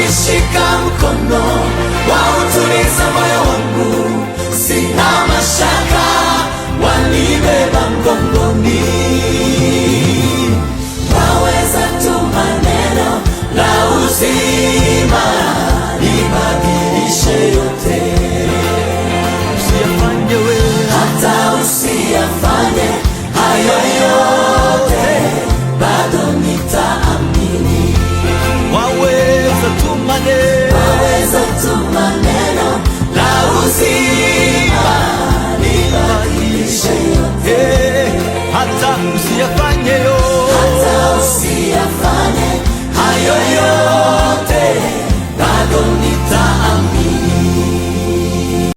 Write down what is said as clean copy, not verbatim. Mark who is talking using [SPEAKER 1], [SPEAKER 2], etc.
[SPEAKER 1] wanishika mkono, wautuliza moyo wangu, sina mashaka, wanibeba mgongoni. Waweza tu maneno la uzima libadilishe yote.
[SPEAKER 2] Usiyafanye wewe,
[SPEAKER 1] hata usiyafanye hayo yote, bado nitaamini.
[SPEAKER 2] waweza tu maneno
[SPEAKER 1] la uzima